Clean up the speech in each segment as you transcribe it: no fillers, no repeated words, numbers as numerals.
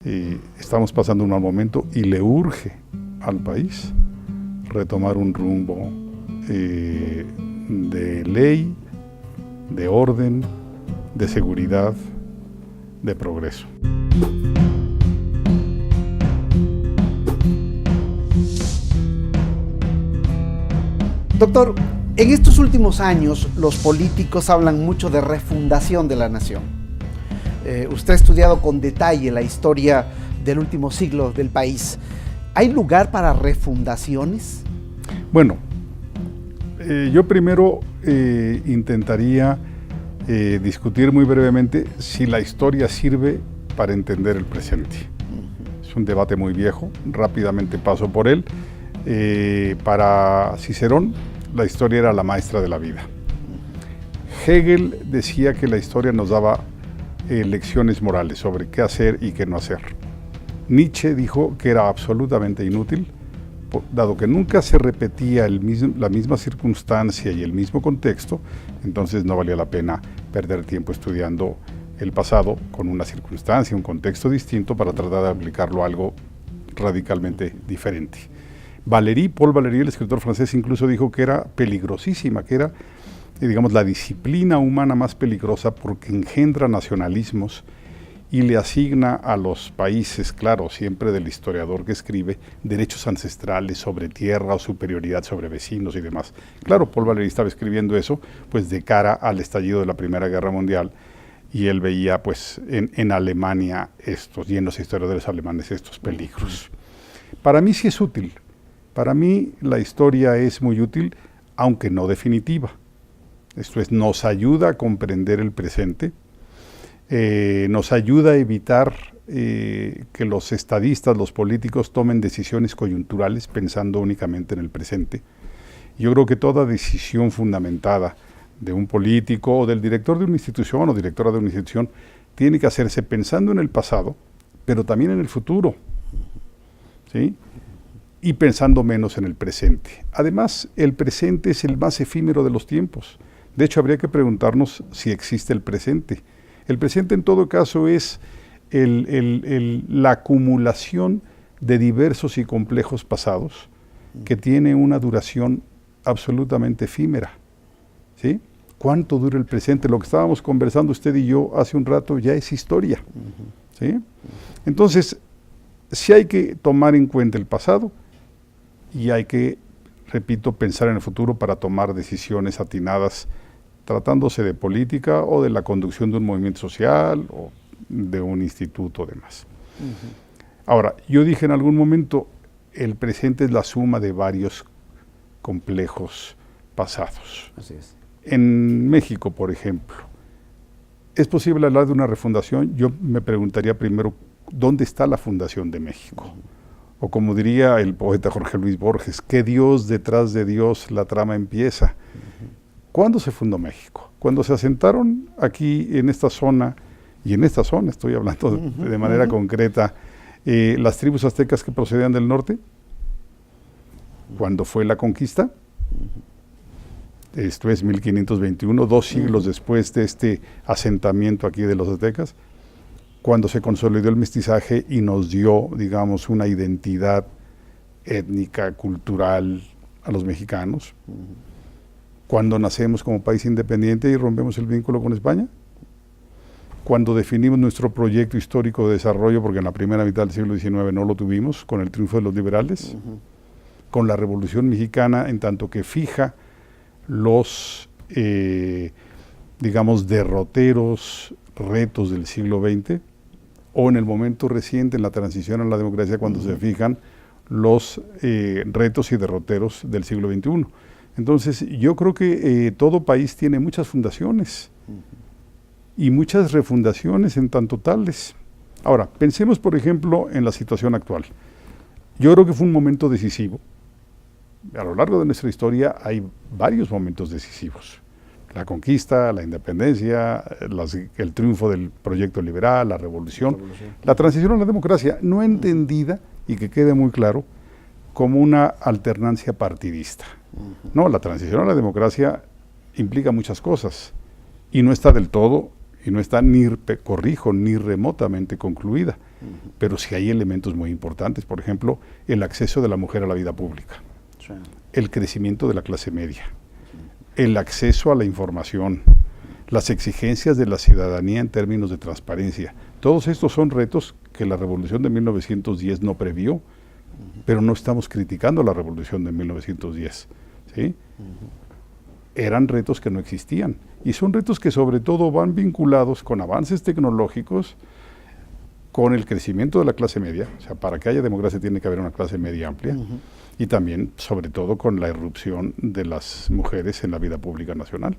estamos pasando un mal momento y le urge al país retomar un rumbo de ley, de orden, de seguridad, de progreso. Doctor, en estos últimos años los políticos hablan mucho de refundación de la nación. Usted ha estudiado con detalle la historia del último siglo del país. ¿Hay lugar para refundaciones? Bueno, yo primero intentaría discutir muy brevemente si la historia sirve para entender el presente. Es un debate muy viejo, rápidamente paso por él. Para Cicerón, la historia era la maestra de la vida. Hegel decía que la historia nos daba lecciones morales sobre qué hacer y qué no hacer. Nietzsche dijo que era absolutamente inútil, dado que nunca se repetía la misma circunstancia y el mismo contexto, entonces no valía la pena perder tiempo estudiando el pasado con una circunstancia, un contexto distinto para tratar de aplicarlo a algo radicalmente diferente. Paul Valéry, el escritor francés, incluso dijo que era peligrosísima, que era, digamos, la disciplina humana más peligrosa porque engendra nacionalismos y le asigna a los países, claro, siempre del historiador que escribe, derechos ancestrales sobre tierra o superioridad sobre vecinos y demás. Claro, Paul Valéry estaba escribiendo eso pues de cara al estallido de la Primera Guerra Mundial y él veía pues en Alemania y en los historiadores alemanes estos peligros. Para mí sí es útil. Para mí la historia es muy útil, aunque no definitiva. Esto es, nos ayuda a comprender el presente, nos ayuda a evitar que los estadistas, los políticos tomen decisiones coyunturales pensando únicamente en el presente. Yo creo que toda decisión fundamentada de un político o del director de una institución o directora de una institución tiene que hacerse pensando en el pasado, pero también en el futuro, ¿sí? Y pensando menos en el presente. Además, el presente es el más efímero de los tiempos. De hecho, habría que preguntarnos si existe el presente. El presente, en todo caso, es la acumulación de diversos y complejos pasados que tiene una duración absolutamente efímera, ¿sí? ¿Cuánto dura el presente? Lo que estábamos conversando usted y yo hace un rato ya es historia, ¿sí? Entonces, sí hay que tomar en cuenta el pasado, y hay que, repito, pensar en el futuro para tomar decisiones atinadas, tratándose de política o de la conducción de un movimiento social o de un instituto o demás. Ahora, yo dije en algún momento, el presente es la suma de varios complejos pasados. Así es. En México, por ejemplo, ¿es posible hablar de una refundación? Yo me preguntaría primero, ¿dónde está la fundación de México? O como diría el poeta Jorge Luis Borges, ¿qué Dios detrás de Dios la trama empieza? ¿Cuándo se fundó México? Cuando se asentaron aquí en esta zona, y en esta zona estoy hablando de manera concreta, las tribus aztecas que procedían del norte, cuando fue la conquista, esto es 1521, 2 siglos después de este asentamiento aquí de los aztecas, cuando se consolidó el mestizaje y nos dio, digamos, una identidad étnica, cultural a los mexicanos, cuando nacemos como país independiente y rompemos el vínculo con España, cuando definimos nuestro proyecto histórico de desarrollo, porque en la primera mitad del siglo XIX no lo tuvimos, con el triunfo de los liberales, con la Revolución Mexicana, en tanto que fija los, digamos, derroteros, retos del siglo XX, o en el momento reciente, en la transición a la democracia, cuando se fijan los retos y derroteros del siglo XXI. Entonces, yo creo que todo país tiene muchas fundaciones y muchas refundaciones en tanto tales. Ahora, pensemos, por ejemplo, en la situación actual. Yo creo que fue un momento decisivo. A lo largo de nuestra historia hay varios momentos decisivos. La conquista, la independencia, el triunfo del proyecto liberal, la revolución, la transición a la democracia, no entendida, y que quede muy claro, como una alternancia partidista. No, la transición a la democracia implica muchas cosas, y no está del todo, y no está ni remotamente concluida. pero sí hay elementos muy importantes, por ejemplo, el acceso de la mujer a la vida pública, el crecimiento de la clase media, el acceso a la información, las exigencias de la ciudadanía en términos de transparencia. Todos estos son retos que la Revolución de 1910 no previó, pero no estamos criticando la Revolución de 1910, ¿sí? Eran retos que no existían, y son retos que sobre todo van vinculados con avances tecnológicos, con el crecimiento de la clase media, o sea, para que haya democracia tiene que haber una clase media amplia, y también, sobre todo, con la irrupción de las mujeres en la vida pública nacional.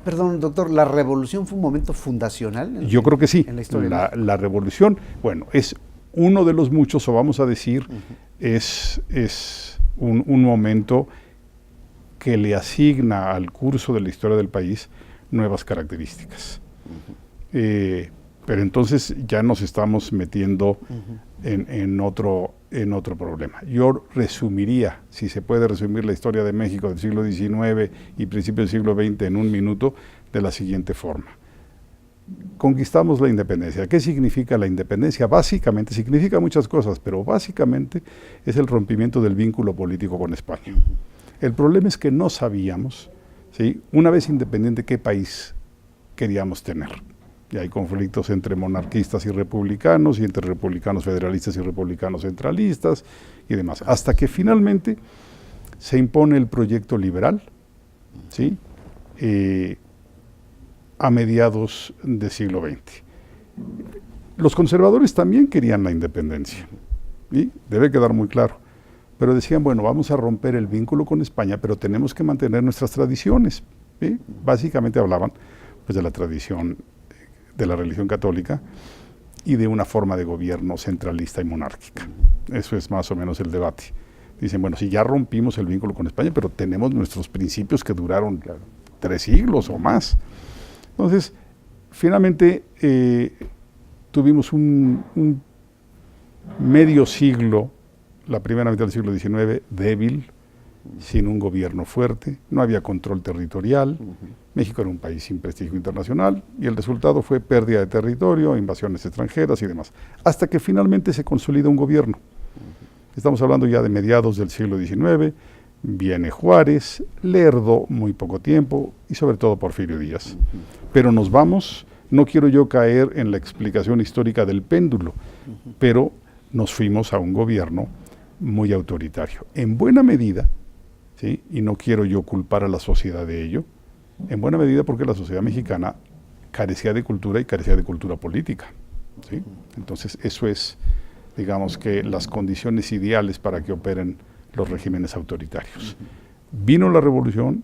Perdón, doctor, ¿la revolución fue un momento fundacional? Yo creo que sí. En la historia. La revolución, bueno, es uno de los muchos, o vamos a decir, es un momento que le asigna al curso de la historia del país nuevas características. Pero entonces ya nos estamos metiendo en otro problema. Yo resumiría, si se puede resumir la historia de México del siglo XIX y principios del siglo XX en un minuto, de la siguiente forma. Conquistamos la independencia. ¿Qué significa la independencia? Básicamente, significa muchas cosas, pero básicamente es el rompimiento del vínculo político con España. El problema es que no sabíamos, ¿sí?, una vez independiente, qué país queríamos tener. Y hay conflictos entre monarquistas y republicanos, y entre republicanos federalistas y republicanos centralistas, y demás. Hasta que finalmente se impone el proyecto liberal, ¿sí?, a mediados del siglo XX. Los conservadores también querían la independencia, y debe quedar muy claro. Pero decían, bueno, vamos a romper el vínculo con España, pero tenemos que mantener nuestras tradiciones, ¿sí? Básicamente hablaban pues de la tradición de la religión católica y de una forma de gobierno centralista y monárquica. Eso es más o menos el debate. Dicen, bueno, si ya rompimos el vínculo con España, pero tenemos nuestros principios que duraron 3 siglos o más. Entonces, finalmente tuvimos un medio siglo, la primera mitad del siglo XIX, débil, sin un gobierno fuerte, no había control territorial, México era un país sin prestigio internacional, y el resultado fue pérdida de territorio, invasiones extranjeras y demás, hasta que finalmente se consolida un gobierno. Estamos hablando ya de mediados del siglo XIX, viene Juárez, Lerdo, muy poco tiempo, y sobre todo Porfirio Díaz. Pero nos vamos, no quiero yo caer en la explicación histórica del péndulo, pero nos fuimos a un gobierno muy autoritario. En buena medida, ¿sí?, y no quiero yo culpar a la sociedad de ello, en buena medida porque la sociedad mexicana carecía de cultura y carecía de cultura política, ¿sí? Entonces eso es, digamos, que las condiciones ideales para que operen los regímenes autoritarios. Vino la revolución,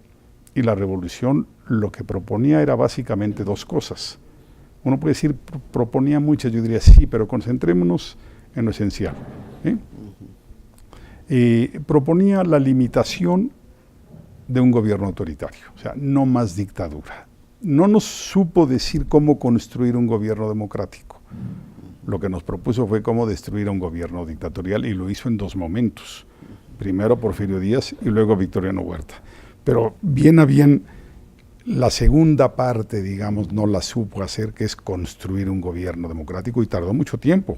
y la revolución lo que proponía era básicamente 2 cosas. Uno puede decir, proponía muchas, yo diría sí, pero concentrémonos en lo esencial, ¿sí? Proponía la limitación de un gobierno autoritario, o sea, no más dictadura. No nos supo decir cómo construir un gobierno democrático. Lo que nos propuso fue cómo destruir a un gobierno dictatorial, y lo hizo en 2 momentos. Primero Porfirio Díaz y luego Victoriano Huerta. Pero bien a bien, la segunda parte, digamos, no la supo hacer, que es construir un gobierno democrático, y tardó mucho tiempo.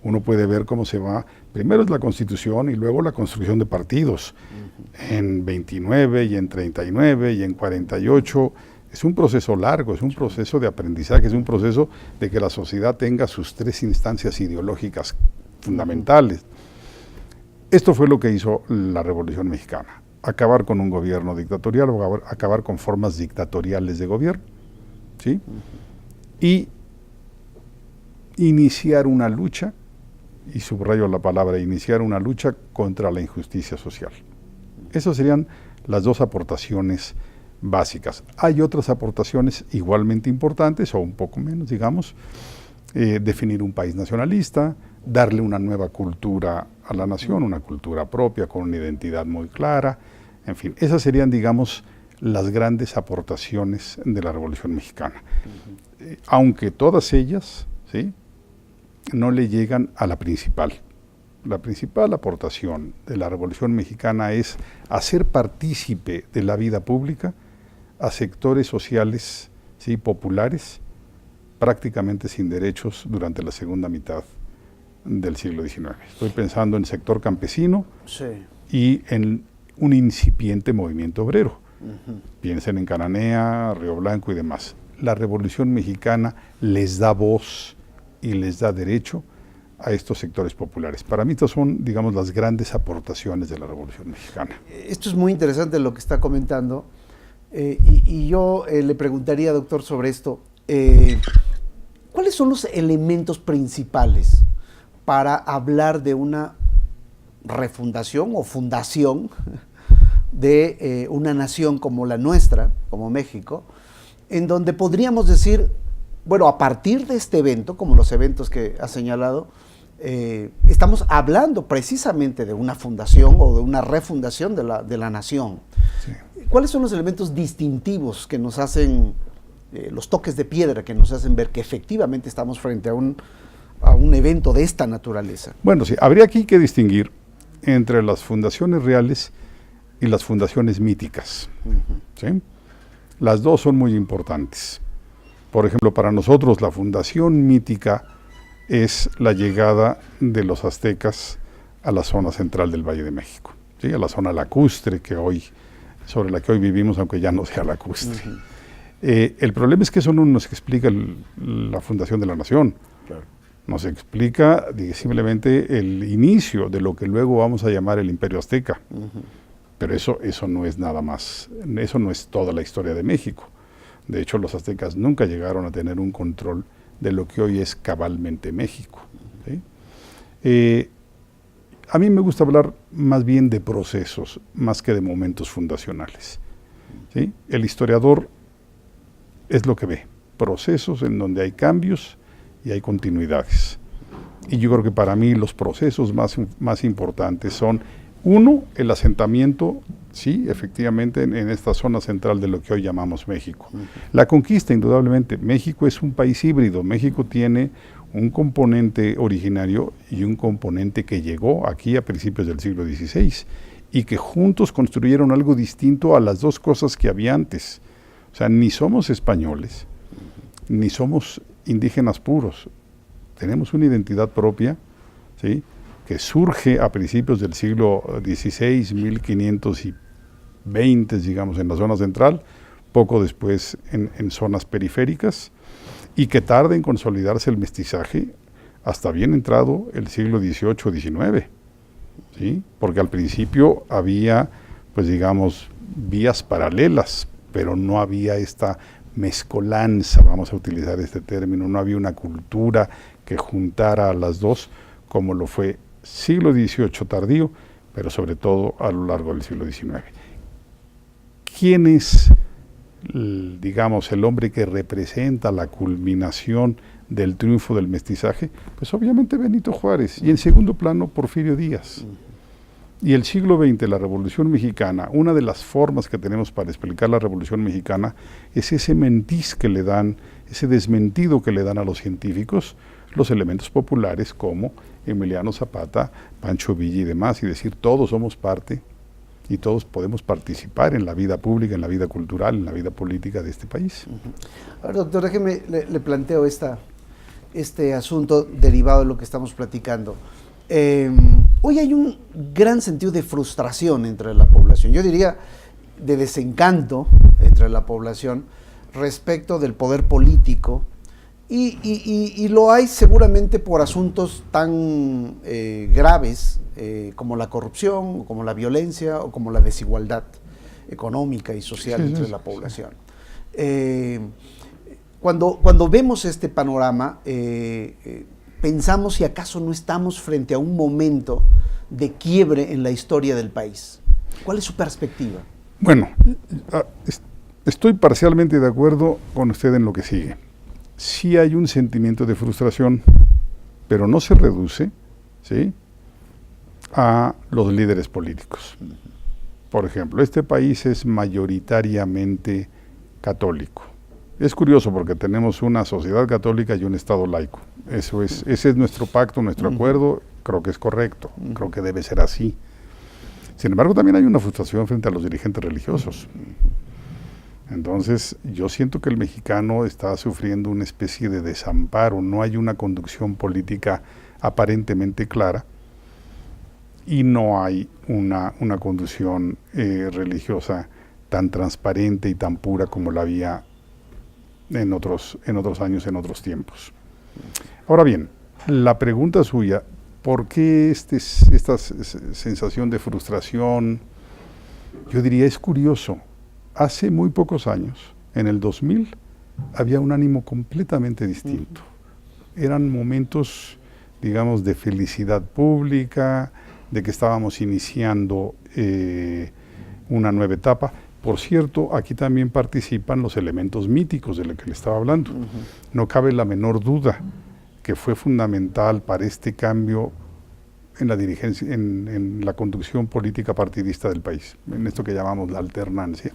Uno puede ver cómo se va, primero es la Constitución y luego la construcción de partidos, en 29 y en 39 y en 48, es un proceso largo, es un proceso de aprendizaje, es un proceso de que la sociedad tenga sus 3 instancias ideológicas fundamentales. Esto fue lo que hizo la Revolución Mexicana, acabar con un gobierno dictatorial, o acabar con formas dictatoriales de gobierno, ¿sí? Y iniciar una lucha, y subrayo la palabra, iniciar una lucha contra la injusticia social. Esas serían las 2 aportaciones básicas. Hay otras aportaciones igualmente importantes, o un poco menos, digamos, definir un país nacionalista, darle una nueva cultura a la nación, una cultura propia, con una identidad muy clara, en fin, esas serían, digamos, las grandes aportaciones de la Revolución Mexicana. Aunque todas ellas, ¿sí?, no le llegan a la principal. La principal aportación de la Revolución Mexicana es hacer partícipe de la vida pública a sectores sociales, ¿sí?, populares, prácticamente sin derechos durante la segunda mitad del siglo XIX. Estoy pensando en el sector campesino Sí. y en un incipiente movimiento obrero. Piensen en Cananea, Río Blanco y demás. La Revolución Mexicana les da voz y les da derecho a estos sectores populares. Para mí estas son, digamos, las grandes aportaciones de la Revolución Mexicana. Esto es muy interesante lo que está comentando, y yo le preguntaría, doctor, sobre esto. ¿Cuáles son los elementos principales para hablar de una refundación o fundación de una nación como la nuestra, como México, en donde podríamos decir, bueno, a partir de este evento, como los eventos que ha señalado, estamos hablando precisamente de una fundación o de una refundación de la nación? Sí. ¿Cuáles son los elementos distintivos que nos hacen, los toques de piedra que nos hacen ver que efectivamente estamos frente a un evento de esta naturaleza? Bueno, sí, habría aquí que distinguir entre las fundaciones reales y las fundaciones míticas. ¿Sí? Las dos son muy importantes. Por ejemplo, para nosotros la fundación mítica es la llegada de los aztecas a la zona central del Valle de México, ¿sí? A la zona lacustre sobre la que hoy vivimos, aunque ya no sea lacustre. El problema es que eso no nos explica la fundación de la nación. Claro. Nos explica simplemente el inicio de lo que luego vamos a llamar el Imperio Azteca. Pero eso no es nada más, eso no es toda la historia de México. De hecho, los aztecas nunca llegaron a tener un control de lo que hoy es cabalmente México. ¿Sí? A mí me gusta hablar más bien de procesos, más que de momentos fundacionales. ¿Sí? El historiador es lo que ve, procesos en donde hay cambios y hay continuidades. Y yo creo que para mí los procesos más importantes son, uno, el asentamiento, sí, efectivamente, en esta zona central de lo que hoy llamamos México. La conquista, indudablemente. México es un país híbrido. México tiene un componente originario y un componente que llegó aquí a principios del siglo XVI y que juntos construyeron algo distinto a las dos cosas que había antes. O sea, ni somos españoles, ni somos indígenas puros. Tenemos una identidad propia, ¿sí?, que surge a principios del siglo XVI, 1520, digamos, en la zona central, poco después en zonas periféricas, y que tarda en consolidarse el mestizaje hasta bien entrado el siglo XVIII, XIX, ¿sí? Porque al principio había, pues digamos, vías paralelas, pero no había esta mezcolanza, vamos a utilizar este término, no había una cultura que juntara a las dos, como lo fue siglo XVIII tardío, pero sobre todo a lo largo del siglo XIX. ¿Quién es, digamos, el hombre que representa la culminación del triunfo del mestizaje? Pues obviamente Benito Juárez, y en segundo plano Porfirio Díaz. Y el siglo XX, la Revolución Mexicana, una de las formas que tenemos para explicar la Revolución Mexicana es ese mentiz que le dan, ese desmentido que le dan a los científicos, los elementos populares como Emiliano Zapata, Pancho Villa y demás, y decir todos somos parte y todos podemos participar en la vida pública, en la vida cultural, en la vida política de este país. A ver, doctor, déjeme, le planteo este asunto derivado de lo que estamos platicando. Hoy hay un gran sentido de frustración entre la población, yo diría de desencanto entre la población respecto del poder político, y lo hay seguramente por asuntos tan graves como la corrupción, como la violencia o como la desigualdad económica y social entre la población. Cuando vemos este panorama, pensamos si acaso no estamos frente a un momento de quiebre en la historia del país. ¿Cuál es su perspectiva? Bueno, estoy parcialmente de acuerdo con usted en lo que sigue. Sí hay un sentimiento de frustración, pero no se reduce, ¿sí?, a los líderes políticos. Por ejemplo, este país es mayoritariamente católico. Es curioso porque tenemos una sociedad católica y un Estado laico. Ese es nuestro pacto, nuestro acuerdo. Creo que es correcto, creo que debe ser así. Sin embargo, también hay una frustración frente a los dirigentes religiosos. Entonces, yo siento que el mexicano está sufriendo una especie de desamparo, no hay una conducción política aparentemente clara, y no hay una conducción religiosa tan transparente y tan pura como la había en otros años, en otros tiempos. Ahora bien, la pregunta suya, ¿por qué esta sensación de frustración? Yo diría, es curioso. Hace muy pocos años, en el 2000, había un ánimo completamente distinto. Eran momentos, digamos, de felicidad pública, de que estábamos iniciando una nueva etapa. Por cierto, aquí también participan los elementos míticos de los que le estaba hablando. No cabe la menor duda que fue fundamental para este cambio en la dirigencia, en la conducción política partidista del país, en esto que llamamos la alternancia.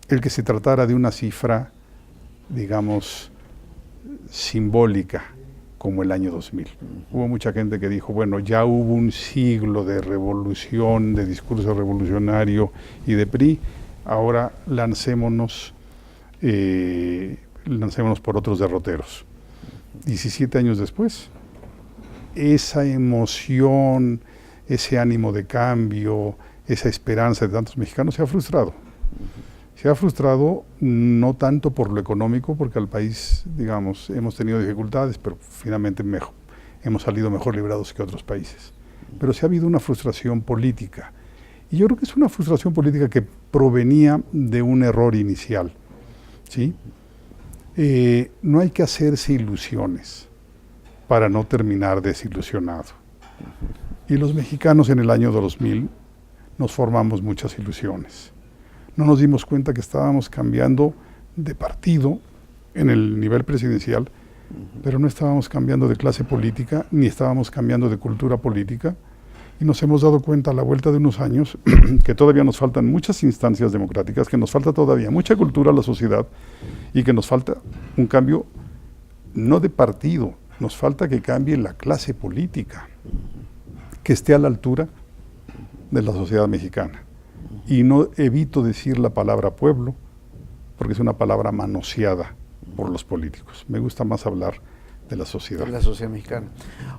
El que se tratara de una cifra, digamos, simbólica, como el año 2000. Hubo mucha gente que dijo, bueno, ya hubo un siglo de revolución, de discurso revolucionario y de PRI, ahora lancémonos por otros derroteros. 17 años después, esa emoción, ese ánimo de cambio, esa esperanza de tantos mexicanos se ha frustrado. Se ha frustrado no tanto por lo económico, porque al país, digamos, hemos tenido dificultades, pero finalmente hemos salido mejor librados que otros países. Pero sí ha habido una frustración política. Y yo creo que es una frustración política que provenía de un error inicial, ¿sí? No hay que hacerse ilusiones para no terminar desilusionado. Y los mexicanos en el año 2000 nos formamos muchas ilusiones. No nos dimos cuenta que estábamos cambiando de partido en el nivel presidencial, pero no estábamos cambiando de clase política, ni estábamos cambiando de cultura política, y nos hemos dado cuenta a la vuelta de unos años que todavía nos faltan muchas instancias democráticas, que nos falta todavía mucha cultura a la sociedad, y que nos falta un cambio no de partido, nos falta que cambie la clase política, que esté a la altura de la sociedad mexicana. Y no evito decir la palabra pueblo, porque es una palabra manoseada por los políticos. Me gusta más hablar de la sociedad. De la sociedad mexicana.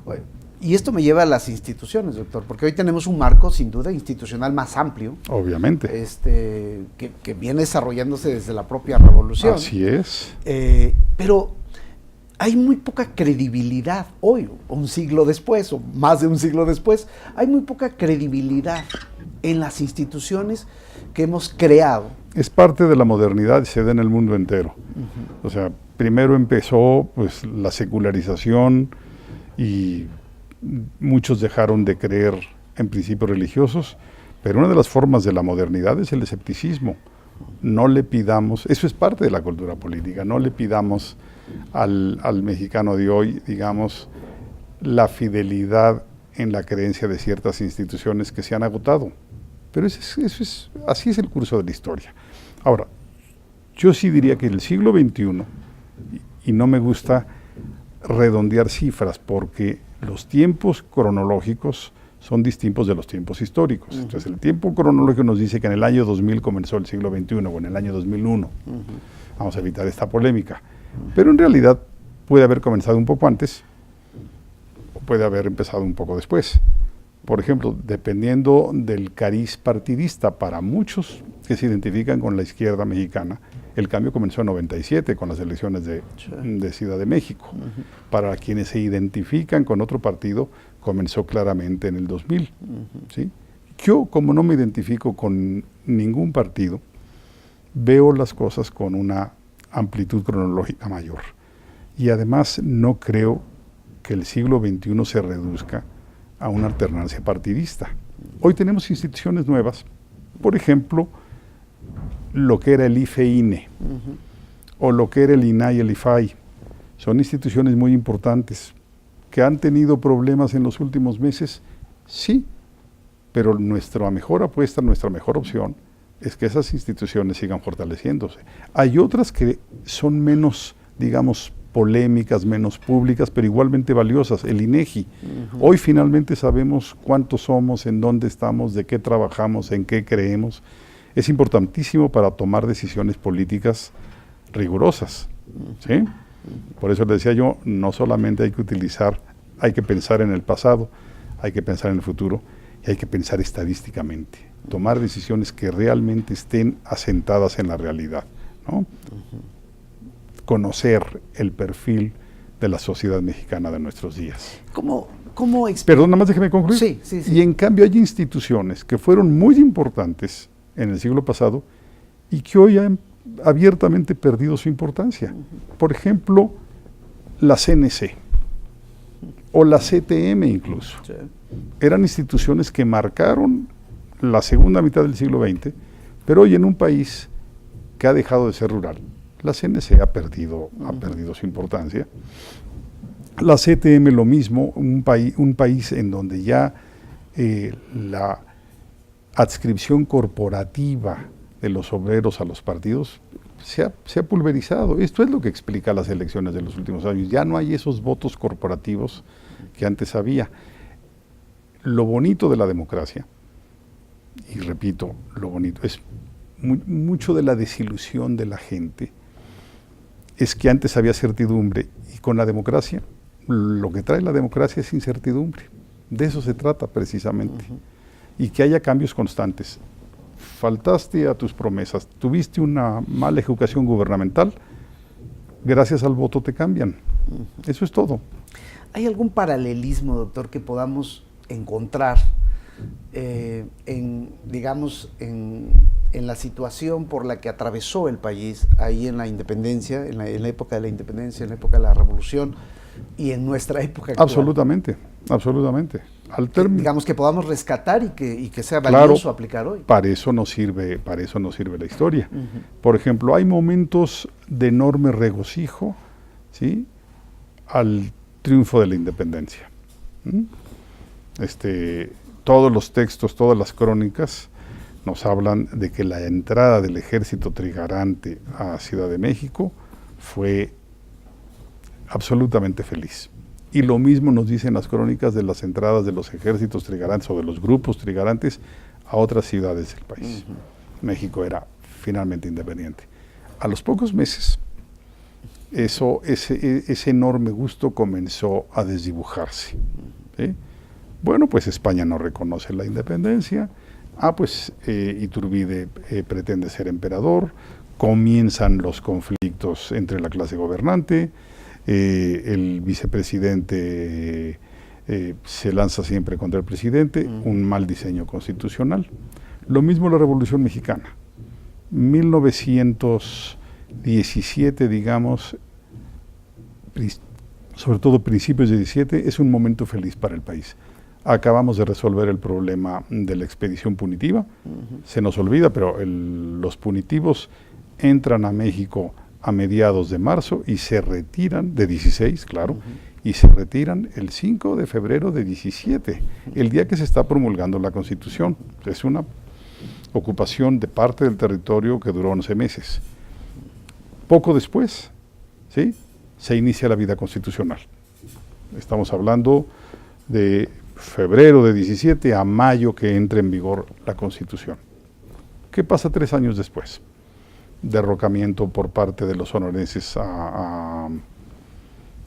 Bueno, y esto me lleva a las instituciones, doctor, porque hoy tenemos un marco, sin duda, institucional más amplio. Obviamente. Que viene desarrollándose desde la propia revolución. Así es. Pero hay muy poca credibilidad hoy, un siglo después, o más de un siglo después, hay muy poca credibilidad en las instituciones que hemos creado. Es parte de la modernidad y se da en el mundo entero. O sea, primero empezó pues la secularización y muchos dejaron de creer en principios religiosos, pero una de las formas de la modernidad es el escepticismo. No le pidamos, eso es parte de la cultura política, no le pidamos al mexicano de hoy, digamos, la fidelidad en la creencia de ciertas instituciones que se han agotado. Pero así es el curso de la historia. Ahora, yo sí diría que el siglo XXI, y no me gusta redondear cifras, porque los tiempos cronológicos son distintos de los tiempos históricos. Entonces, el tiempo cronológico nos dice que en el año 2000 comenzó el siglo XXI, o en el año 2001. Vamos a evitar esta polémica. Pero en realidad puede haber comenzado un poco antes, o puede haber empezado un poco después. Por ejemplo, dependiendo del cariz partidista, para muchos que se identifican con la izquierda mexicana, el cambio comenzó en 97 con las elecciones de Ciudad de México. Para quienes se identifican con otro partido, comenzó claramente en el 2000. ¿Sí? Yo, como no me identifico con ningún partido, veo las cosas con una amplitud cronológica mayor. Y además no creo que el siglo XXI se reduzca a una alternancia partidista. Hoy tenemos instituciones nuevas, por ejemplo, lo que era el IFE-INE, o lo que era el INAI y el IFAI. Son instituciones muy importantes, que han tenido problemas en los últimos meses, sí, pero nuestra mejor apuesta, nuestra mejor opción, es que esas instituciones sigan fortaleciéndose. Hay otras que son menos, digamos, polémicas, menos públicas, pero igualmente valiosas. El INEGI. Hoy finalmente sabemos cuántos somos, en dónde estamos, de qué trabajamos, en qué creemos. Es importantísimo para tomar decisiones políticas rigurosas. ¿Sí? Por eso le decía yo, no solamente hay que utilizar Hay que pensar en el pasado, hay que pensar en el futuro y hay que pensar estadísticamente, tomar decisiones que realmente estén asentadas en la realidad, ¿no? Conocer el perfil de la sociedad mexicana de nuestros días. Perdón, nada más déjeme concluir. Sí. Y en cambio hay instituciones que fueron muy importantes en el siglo pasado y que hoy han abiertamente perdido su importancia. Por ejemplo, la CNC o la CTM incluso. Sí. Eran instituciones que marcaron la segunda mitad del siglo XX, pero hoy en un país que ha dejado de ser rural, la CNC ha perdido su importancia. La CTM lo mismo, un país en donde ya la adscripción corporativa de los obreros a los partidos se ha pulverizado. Esto es lo que explica las elecciones de los últimos años. Ya no hay esos votos corporativos que antes había. Lo bonito de la democracia, y repito, lo bonito, es mucho de la desilusión de la gente, es que antes había certidumbre y con la democracia, lo que trae la democracia es incertidumbre. De eso se trata precisamente. Y que haya cambios constantes. Faltaste a tus promesas, tuviste una mala ejecución gubernamental, gracias al voto te cambian. Eso es todo. ¿Hay algún paralelismo, doctor, que podamos encontrar en la situación por la que atravesó el país ahí en la independencia, en la época de la independencia, en la época de la revolución y en nuestra época actual? Absolutamente. Digamos que podamos rescatar y que sea valioso aplicar hoy. Para eso nos sirve la historia. Por ejemplo, hay momentos de enorme regocijo, ¿sí?, al triunfo de la independencia. Todos los textos, todas las crónicas nos hablan de que la entrada del ejército trigarante a Ciudad de México fue absolutamente feliz. Y lo mismo nos dicen las crónicas de las entradas de los ejércitos trigarantes o de los grupos trigarantes a otras ciudades del país. México era finalmente independiente. A los pocos meses, ese enorme gusto comenzó a desdibujarse, ¿sí? Bueno, pues España no reconoce la independencia, Iturbide pretende ser emperador, comienzan los conflictos entre la clase gobernante, el vicepresidente se lanza siempre contra el presidente, un mal diseño constitucional. Lo mismo la Revolución Mexicana. 1917, digamos, sobre todo principios de 17, es un momento feliz para el país. Acabamos de resolver el problema de la expedición punitiva, se nos olvida, pero los punitivos entran a México a mediados de marzo y se retiran, de 16, claro, y se retiran el 5 de febrero de 17, el día que se está promulgando la Constitución. Es una ocupación de parte del territorio que duró 11 meses. Poco después, ¿sí?, se inicia la vida constitucional. Estamos hablando de febrero de 17 a mayo que entra en vigor la Constitución. ¿Qué pasa 3 años después? Derrocamiento por parte de los sonorenses a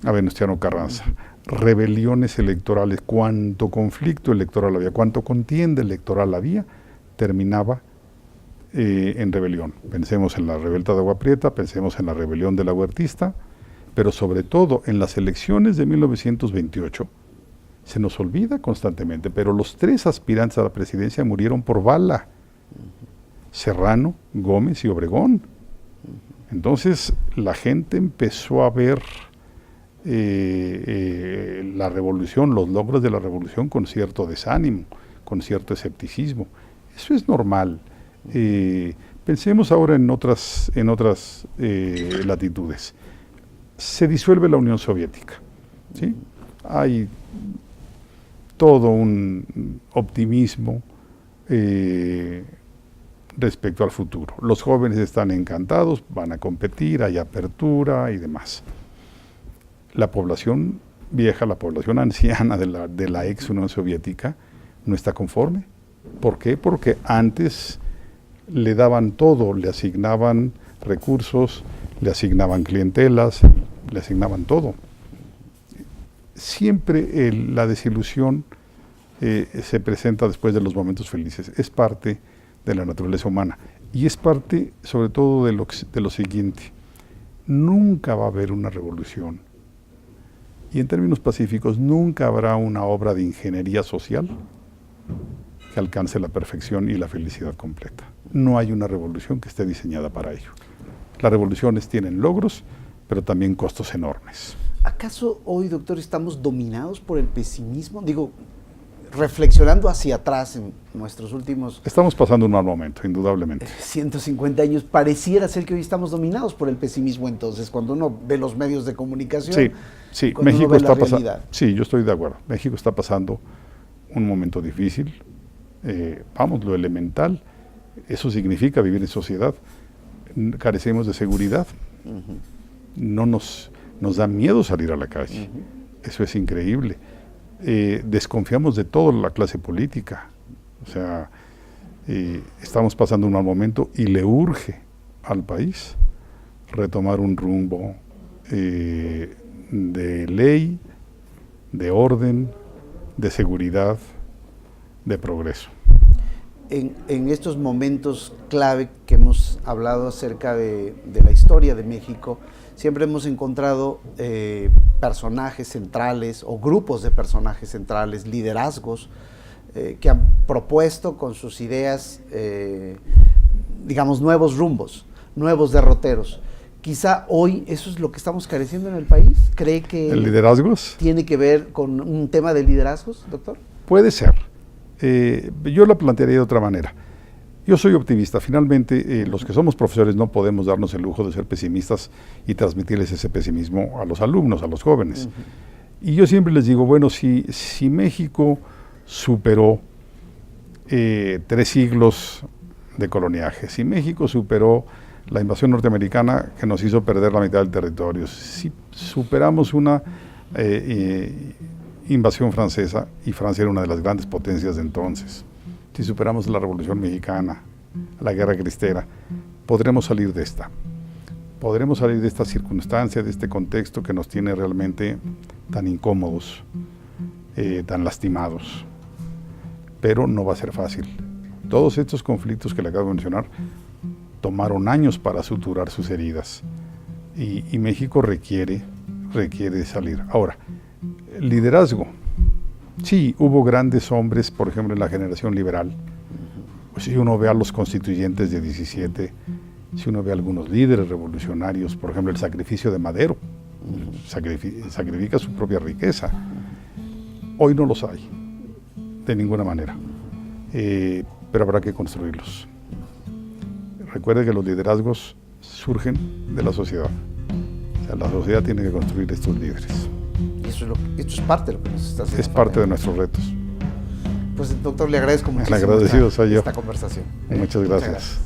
Venustiano Carranza. Rebeliones electorales. Cuánto conflicto electoral había, cuánto contienda electoral había, terminaba en rebelión. Pensemos en la revuelta de Agua Prieta, pensemos en la rebelión de la Huertista, pero sobre todo en las elecciones de 1928, se nos olvida constantemente, pero los 3 aspirantes a la presidencia murieron por bala: Serrano, Gómez y Obregón. Entonces la gente empezó a ver la revolución, los logros de la revolución con cierto desánimo, con cierto escepticismo. Eso es normal. Pensemos ahora en otras latitudes. Se disuelve la Unión Soviética, ¿sí? Hay todo un optimismo respecto al futuro. Los jóvenes están encantados, van a competir, hay apertura y demás. La población vieja, la población anciana de la ex Unión Soviética no está conforme. ¿Por qué? Porque antes le daban todo, le asignaban recursos, le asignaban clientelas, le asignaban todo. siempre la desilusión se presenta después de los momentos felices. Es parte de la naturaleza humana y es parte sobre todo de lo siguiente. Nunca va a haber una revolución y en términos pacíficos nunca habrá una obra de ingeniería social que alcance la perfección y la felicidad completa. No hay una revolución que esté diseñada para ello. Las revoluciones tienen logros, pero también costos enormes. ¿Acaso hoy, doctor, estamos dominados por el pesimismo? Digo, reflexionando hacia atrás en nuestros últimos... Estamos pasando un mal momento, indudablemente. 150 años, pareciera ser que hoy estamos dominados por el pesimismo entonces, cuando uno ve los medios de comunicación. Sí, cuando México uno ve está la pasando... realidad. Sí, yo estoy de acuerdo. México está pasando un momento difícil. Vamos, lo elemental, eso significa vivir en sociedad. Carecemos de seguridad. No nos da miedo salir a la calle. Eso es increíble. Desconfiamos de toda la clase política. O sea, estamos pasando un mal momento y le urge al país retomar un rumbo de ley, de orden, de seguridad, de progreso. En estos momentos clave que hemos hablado acerca de la historia de México, siempre hemos encontrado personajes centrales o grupos de personajes centrales, liderazgos que han propuesto con sus ideas, digamos, nuevos rumbos, nuevos derroteros. Quizá hoy eso es lo que estamos careciendo en el país. ¿Cree que ¿El liderazgos? ¿Tiene que ver con un tema de liderazgos, doctor? Puede ser. Yo la plantearía de otra manera. Yo soy optimista. Finalmente, los que somos profesores no podemos darnos el lujo de ser pesimistas y transmitirles ese pesimismo a los alumnos, a los jóvenes. Y yo siempre les digo, bueno, si México superó 3 siglos de coloniaje, si México superó la invasión norteamericana que nos hizo perder la mitad del territorio, si superamos una invasión francesa, y Francia era una de las grandes potencias de entonces, si superamos la Revolución Mexicana, la Guerra Cristera, podremos salir de esta. Podremos salir de esta circunstancia, de este contexto que nos tiene realmente tan incómodos, tan lastimados. Pero no va a ser fácil. Todos estos conflictos que le acabo de mencionar tomaron años para suturar sus heridas. Y México requiere salir. Ahora, liderazgo. Sí, hubo grandes hombres, por ejemplo, en la generación liberal. Pues si uno ve a los constituyentes de 17, si uno ve a algunos líderes revolucionarios, por ejemplo, el sacrificio de Madero, sacrifica su propia riqueza. Hoy no los hay, de ninguna manera, pero habrá que construirlos. Recuerde que los liderazgos surgen de la sociedad. O sea, la sociedad tiene que construir estos líderes. Esto es parte de lo que nos está haciendo. Es parte de nuestros retos. Pues, doctor, le agradezco muchísimo El agradecido soy yo. esta conversación. Muchas gracias.